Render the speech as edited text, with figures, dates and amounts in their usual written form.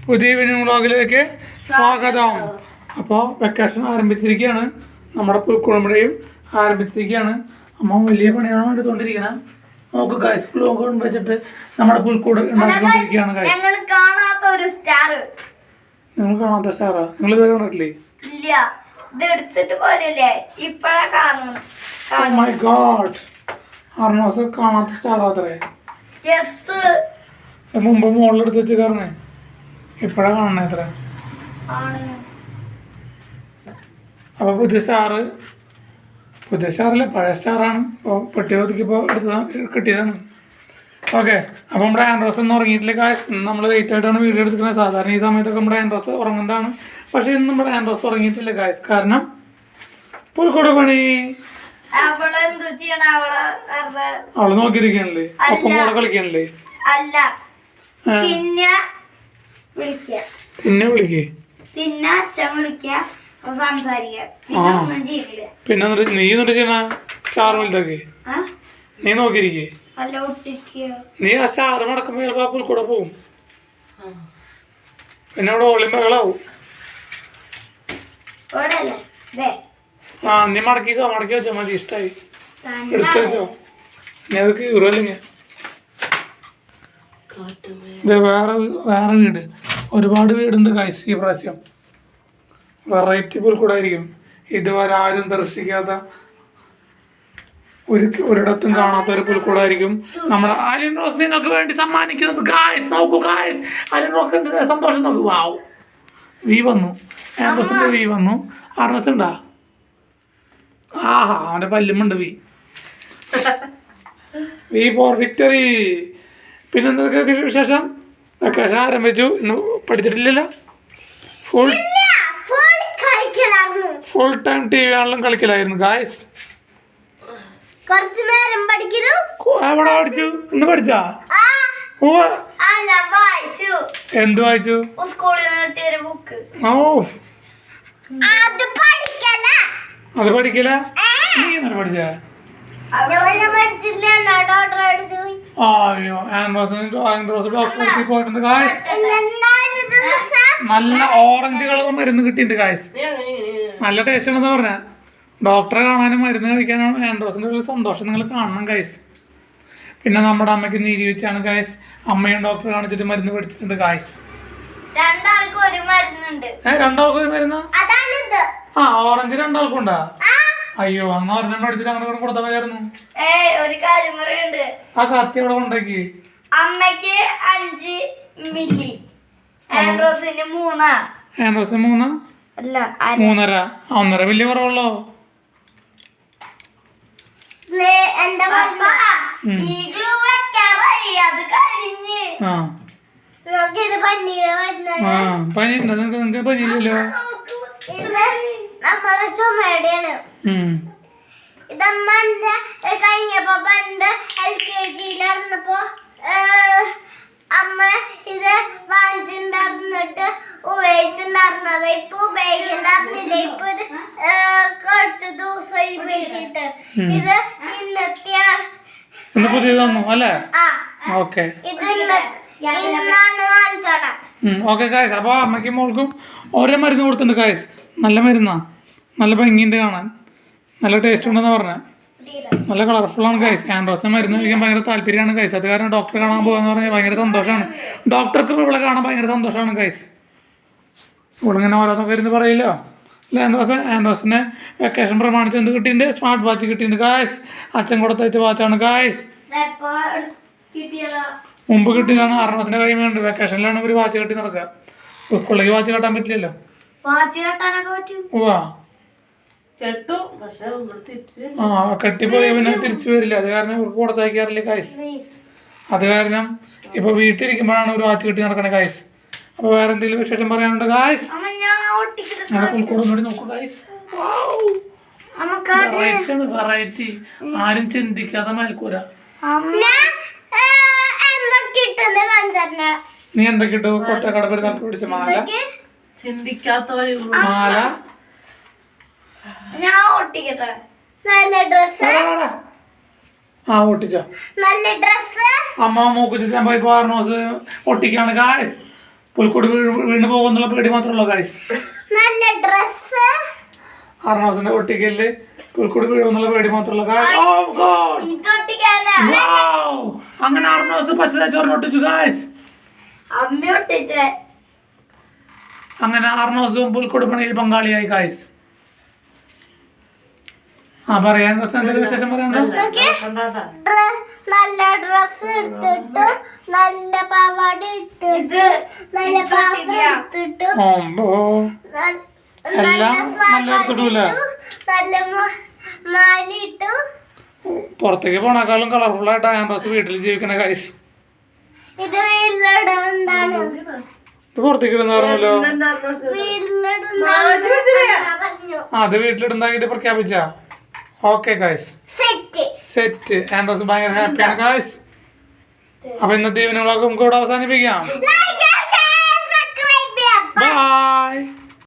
പുതിയ ഈവനിങ് വ്ളോഗിലേക്ക് സ്വാഗതം. അപ്പോൾ വെക്കേഷൻ ആരംഭിച്ചിരിക്കുകയാണ്, നമ്മുടെ പുൽക്കുളമ്പുഴയും ആരംഭിച്ചിരിക്കുകയാണ്. അമ്മ വലിയ പണിയാണ് എടുത്തുകൊണ്ടിരിക്കുന്നത്. നോക്ക് ഗൈസ്, വ്ളോഗ് വെച്ചിട്ട് നമ്മുടെ പുൽക്കൂട് ഉണ്ടാക്കിക്കൊണ്ടിരിക്കുകയാണ്. നിങ്ങൾ കാണാത്ത സ്റ്റാറാ? നിങ്ങൾ ഇതുവരെ കണ്ടിട്ടില്ലേ? ഇല്ല, ഇത് എടുത്തിട്ട് പോലെയല്ലേ ഇപ്പഴാ കാണുന്നു. Oh my God, അർണോസ് കാണാത്ത സ്റ്റാർ അത്രേ. മുമ്പ് മുകളിലെടുത്ത് വെച്ച് കയറുന്നേ, ഇപ്പഴാ കാണണേ അത്ര. അപ്പൊ പുതിയ സ്റ്റാറല്ലേ, പഴയ സ്റ്റാറാണ്. ഇപ്പോൾ പെട്ടി ഒതുക്കിപ്പോൾ കിട്ടിയതാണ്. ഓക്കെ, അപ്പോൾ നമ്മുടെ ആൻഡ്രോസ് ഒന്നും ഉറങ്ങിയിട്ടില്ല. നമ്മൾ ലേറ്റ് ആയിട്ടാണ് വീഡിയോ എടുക്കുന്നത്. സാധാരണ ഈ സമയത്തൊക്കെ നമ്മുടെ ആൻഡ്രോസ് ഉറങ്ങുന്നതാണ്. പക്ഷേ ഇന്ന് നമ്മുടെ ആൻഡ്രോസ് ഉറങ്ങിയിട്ടില്ല ഗായ്സ്, കാരണം പുൽക്കൂട് പണി. അവള് നോക്കിയിരിക്കണല്ലേ, ഒപ്പം കൂടെ കളിക്കണല്ലേ. പിന്നെ വിളിക്കേ, പിന്നെ നീ എന്നിട്ട് ചെയ്യണ സ്റ്റാർ വലുതാക്കി നീ നോക്കിയിരിക്കേ. നീ ആ സ്റ്റാർ മടക്കുമ്പോ ചിലപ്പോ പുൽക്കൂടെ പോവും. പിന്നെ അവിടെ ഓളിയും ബഹളാവും. നീ മടക്കി വെച്ചോ, മതി, ഇഷ്ടായി, എടുത്തു വെച്ചോ. നീ അത് കീറുമല്ലെങ്കിൽ ഇത് വേറെ വീട്, ഒരുപാട് വീടുണ്ട് ഗൈസ്. ഈ പ്രാവശ്യം വെറൈറ്റി പുൽക്കൂടായിരിക്കും. ഇതുവരെ ആരും ദർശിക്കാത്ത, ഒരിടത്തും കാണാത്ത ഒരു പുൽക്കൂടായിരിക്കും നമ്മുടെ ആലിൻ റോസ് നിങ്ങൾക്ക് വേണ്ടി സമ്മാനിക്കുന്നത്. ഗായ്സ് നോക്കൂ, ഗായ്സ് ആലിൻ റോസിന്റെ സന്തോഷം നോക്കൂ. വാവ്, വി വന്നു, ആൻഡ്രോസിന്റെ വി വന്നു. അർണസ് ഉണ്ടാ? ആഹാ, അവന്റെ പല്ലുമുണ്ട് വി ഫോർ വിക്ടറി. പിന്നെന്തൊക്കെ വിശേഷം? വെക്കേഷൻ ആരംഭിച്ചു, ഇന്ന് പഠിച്ചിട്ടില്ലല്ലോ. ഫുൾ ടൈം ടി വി ആണെങ്കിലും കളിക്കലായിരുന്നു ഗായ്സ്. എവിടെ പഠിച്ചു? ഇന്ന് പഠിച്ചാ? എന്ത് വായിച്ചു? ഓ, അത് പഠിക്കല. നീ എന്നാണ് പഠിച്ചാ? അയ്യോ, ആൻഡ്രോസ് ഡോക്ടറെ പോയിട്ടുണ്ട് ഗായ്സ്. നല്ല ഓറഞ്ച് കളർ മരുന്ന് കിട്ടിയിട്ടുണ്ട് ഗായ്സ്, നല്ല ടേസ്റ്റ് ഉണ്ടെന്ന് പറഞ്ഞ. ഡോക്ടറെ കാണാനും മരുന്ന് കഴിക്കാനും ആൻഡ്രോസിന്റെ ഒരു സന്തോഷം നിങ്ങൾ കാണണം ഗായ്സ്. പിന്നെ നമ്മുടെ അമ്മയ്ക്ക് നീരി വെച്ചാണ് ഗായ്സ്. അമ്മയും ഡോക്ടറെ കാണിച്ചിട്ട് മരുന്ന് പഠിച്ചിട്ടുണ്ട് ഗായ്സ്. രണ്ടാൾക്കും ഒരു മരുന്നാ? ആ, ഓറഞ്ച് രണ്ടാൾക്കും ഉണ്ടാ? അയ്യോ, അന്ന് ഒരെണ്ണം പഠിച്ചിട്ട് അങ്ങനെ കൊടുത്താൽ മതിയായിരുന്നു. ഒരു കാര്യം പറയുന്നുണ്ട്. ആ കത്തി അവിടെ കൊണ്ടേക്ക്. അമ്മയ്ക്ക് 5 മില്ലി, ആൻഡ്രോസിന് 3. ആൻഡ്രോസിന് 3 അല്ല 3.5. 1.5 വലിയ കുറവുള്ളോ? പനിയുണ്ടോ നിങ്ങൾക്ക്? പനിയില്ലല്ലോ. നമ്മുടെ ചുമയുടെയാണ്. ഇതമ്മന്റെ കഴിഞ്ഞപ്പോ പണ്ട് LKG-യിലായിരുന്നപ്പോ അമ്മ ഇത് വാങ്ങിച്ചിട്ടുണ്ടായിരുന്നിട്ട് ഉപയോഗിച്ചിട്ടുണ്ടായിരുന്നത്. ഇപ്പൊ ഉപയോഗിക്കണ്ടായിരുന്നില്ല. ഇപ്പൊ കുറച്ച് ദിവസമായി ഉപയോഗിച്ചിട്ട്. ഇത് ഇന്നത്തെ പുതിയതാണോ അല്ലേ? ഇത് ഇന്നാണ് വാങ്ങിച്ചോണം. ഓക്കെ ഗായ്സ്, അപ്പോൾ അമ്മയ്ക്കും മോൾക്കും ഓരോ മരുന്ന് കൊടുത്തിട്ടുണ്ട് ഗായ്സ്. നല്ല മരുന്നാ, നല്ല ഭംഗിയുണ്ട് കാണാൻ, നല്ല ടേസ്റ്റ് ഉണ്ടെന്ന് പറഞ്ഞത്. നല്ല കളർഫുള്ളാണ് ഗൈസ്. ആൻഡ്രോസിന് മരുന്ന് കഴിക്കാൻ ഭയങ്കര താല്പര്യമാണ് ഗൈസ്. അത് കാരണം ഡോക്ടറെ കാണാൻ പോകാന്ന് പറഞ്ഞാൽ ഭയങ്കര സന്തോഷമാണ്. ഡോക്ടർക്കും ഇവിടെ കാണാൻ ഭയങ്കര സന്തോഷമാണ് ഗൈസ്. ഇവിടെ ഇങ്ങനെ ഓരോന്നൊക്കെ ഇരുന്ന് പറയില്ലോ. അല്ല, ആൻഡ്രോസിനെ വെക്കേഷൻ പ്രമാണിച്ച് എന്ത് കിട്ടിയിട്ടുണ്ട്? സ്മാർട്ട് വാച്ച് കിട്ടിയിട്ടുണ്ട് ഗായ്സ്. അച്ഛൻ കൊടുത്തയച്ച വാച്ചാണ് ഗായ്സ്. മുമ്പ് കിട്ടിയതാണ്. അർണസിന്റെ കൈ വേണ്ട. വെക്കേഷനിലാണ് ഒരു വാച്ച് കെട്ടി നടക്കുക. സ്കൂളിലേക്ക് വാച്ച് കെട്ടാൻ പറ്റില്ലല്ലോ. കെട്ടിപ്പോയി പിന്നെ തിരിച്ചു വരില്ല. അത് കാരണം ഇവർക്ക് കൊടുത്തയക്കാറില്ല ഗായ്സ്. അത് കാരണം ഇപ്പൊ വീട്ടിലിരിക്കുമ്പോഴാണ് ഒരു വാച്ച് കെട്ടി നടക്കണേ ഗായ്സ്. അപ്പൊ വേറെ എന്തെങ്കിലും വിശേഷം പറയാനുണ്ട് ഗായ്സ്? നോക്കൂ ഗായ്സ്, വെറൈറ്റി, ആരും ചിന്തിക്കാതെ മേൽക്കൂര. നീ എന്തൊക്കെ ഇട്ടു? കൊട്ടക്കടപ്പിൽ നമുക്ക് പിടിച്ച മാല, മാല. ഒട്ടിച്ചോ? അമ്മ മൂക്കുചിട്ടാൻ പോയി അർണോസ് ഒട്ടിക്കാണ് ഗായ്സ്. പുൽക്കൂട് വീണ് പോകുന്നുള്ള പേടി മാത്രമല്ലോ ഗൈസ്. നല്ല ഡ്രസ് ആർണോസിന്റെ ഒട്ടിക്കല് പുൽക്കൂട് വീഴുന്നുള്ള പേടി മാത്രമല്ല ഗൈസ്. ഓ ഗോഡ്, ഇതൊട്ടിക്കാനാ വൗ, അങ്ങനെ ആർണോസ് പച്ച ചോറിന് ഒട്ടിച്ചു ഗൈസ്. അമ്മ ഒട്ടിച്ചേ. അങ്ങനെ ആർണോസും പുൽക്കൂട് പണിയിൽ പങ്കാളിയായി ഗൈസ്. ആ പറയാൻ കുറച്ച് എന്തെങ്കിലും വിശേഷം പറയാനുണ്ടോ? നല്ല ഡ്രസ് എടുത്തിട്ട് നല്ല പാവാട ഇട്ടിട്ട് നല്ല പാവ എടുത്തിട്ട് എല്ലാം നല്ല എടുത്തിട്ടില്ല. നല്ല മാലിട്ടു. പുറത്തേക്ക് പോണേക്കാളും കളർഫുൾ ആയിട്ട് ആൻഡ്രോസ് വീട്ടിൽ ജീവിക്കണ ഗൈസ്. ഇത് വീട്ടിലിടുന്നതാണ്. ഇത് പുറത്തേക്ക് ഇടുന്ന പറഞ്ഞല്ലോ. അത് വീട്ടിലിടുന്നാക്കിട്ട് പ്രഖ്യാപിച്ച. Okay guys, set. ആൻഡ്രോസ് ഭയങ്കര ഹാപ്പിയാണ് ഗൈസ്. അപ്പൊ ഇന്നത്തെ ഈവനിങ്ങളൊക്കെ നമുക്ക് ഇവിടെ അവസാനിപ്പിക്കാം.